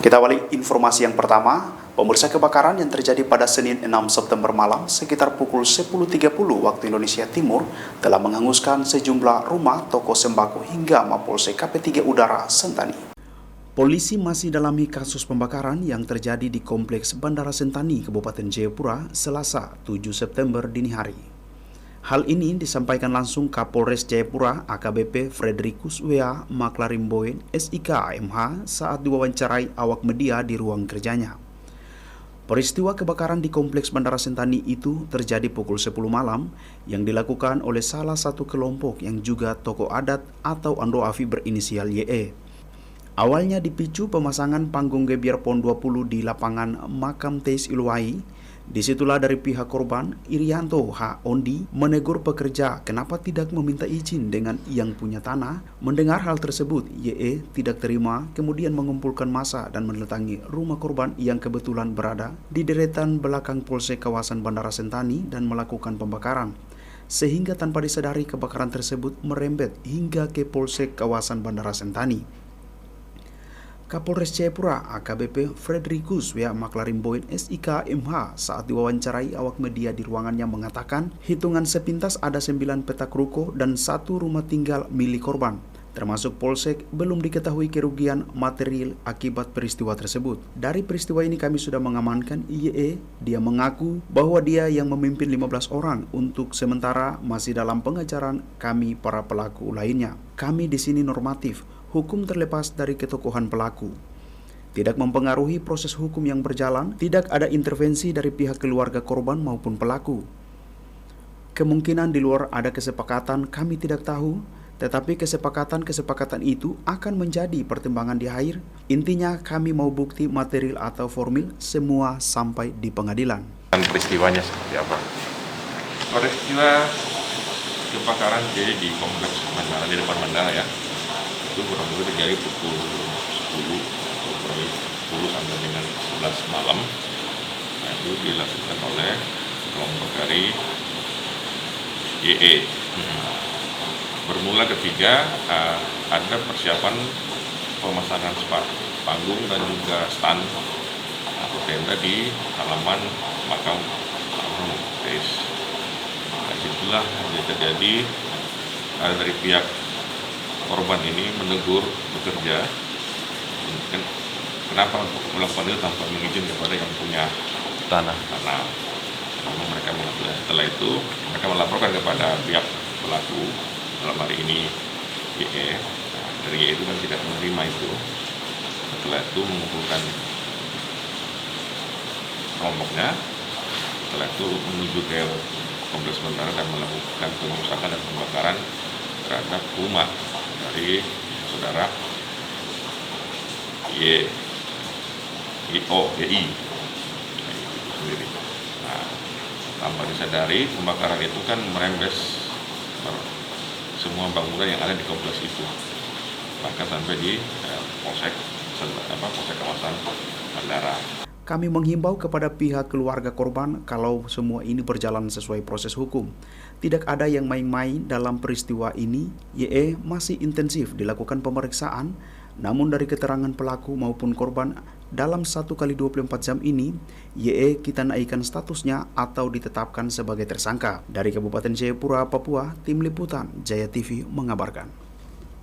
Kita awali informasi yang pertama, pemirsa kebakaran yang terjadi pada Senin 6 September malam sekitar pukul 10.30 waktu Indonesia Timur telah menghanguskan sejumlah rumah, toko sembako hingga Mapolsek KP3 Udara Sentani. Polisi masih dalami kasus pembakaran yang terjadi di Kompleks Bandara Sentani, Kabupaten Jayapura, Selasa 7 September dini hari. Hal ini disampaikan langsung Kapolres Jayapura AKBP Frederikus W.A. Maklarimboen SIK MH saat diwawancarai awak media di ruang kerjanya. Peristiwa kebakaran di Kompleks Bandara Sentani itu terjadi pukul 10 malam yang dilakukan oleh salah satu kelompok yang juga tokoh adat atau Ando Afi berinisial YE. Awalnya dipicu pemasangan panggung gebiar PON 20 di lapangan Makam Teis Iluwai. Disitulah dari pihak korban, Irianto H. Ondi, menegur pekerja kenapa tidak meminta izin dengan yang punya tanah. Mendengar hal tersebut, YE tidak terima, kemudian mengumpulkan massa dan mendatangi rumah korban yang kebetulan berada di deretan belakang Polsek kawasan Bandara Sentani dan melakukan pembakaran. Sehingga tanpa disadari kebakaran tersebut merembet hingga ke Polsek kawasan Bandara Sentani. Kapolres Jayapura AKBP Frederikus W.A. Maklarimboen SIK MH saat diwawancarai awak media di ruangannya mengatakan hitungan sepintas ada 9 petak ruko dan 1 rumah tinggal milik korban. Termasuk Polsek belum diketahui kerugian material akibat peristiwa tersebut. Dari peristiwa ini kami sudah mengamankan IYE. Dia mengaku bahwa dia yang memimpin 15 orang untuk sementara masih dalam pengejaran kami para pelaku lainnya. Kami di sini normatif. Hukum terlepas dari ketokohan pelaku. Tidak mempengaruhi proses hukum yang berjalan, tidak ada intervensi dari pihak keluarga korban maupun pelaku. Kemungkinan di luar ada kesepakatan kami tidak tahu, tetapi kesepakatan itu akan menjadi pertimbangan di akhir. Intinya kami mau bukti material atau formil semua sampai di pengadilan. Peristiwanya seperti apa? Peristiwa kebakaran jadi di kompleks bandara, di depan bandara ya. Itu kurang lebih terjadi pukul 10 sampai dengan 11 malam. Nah, itu dilakukan oleh kelompok dari YE. Bermula ketika ada persiapan pemasangan panggung dan juga stand atau tenda di halaman makam almarhum Teis. Nah, itulah yang terjadi dari pihak korban ini menegur pekerja, kenapa melakukan itu tanpa mengizin kepada yang punya tanah. Namun mereka melakukan. Setelah itu mereka melaporkan kepada pihak pelaku, dalam hari ini YE. Nah, dari YE itu kan tidak menerima itu. Setelah itu mengumpulkan kelompoknya. Setelah itu menuju ke kompleks bandara dan melakukan pengerusakan dan pembakaran terhadap rumah dari saudara YI sendiri. Nah, tanpa disadari pembakaran itu kan merembes semua bangunan yang ada di kompleks itu, bahkan sampai di polsek kawasan bandara. Kami menghimbau kepada pihak keluarga korban kalau semua ini berjalan sesuai proses hukum. Tidak ada yang main-main dalam peristiwa ini. YE masih intensif dilakukan pemeriksaan, namun dari keterangan pelaku maupun korban dalam 1x24 jam ini, YE kita naikkan statusnya atau ditetapkan sebagai tersangka. Dari Kabupaten Jayapura, Papua, Tim Liputan Jaya TV mengabarkan.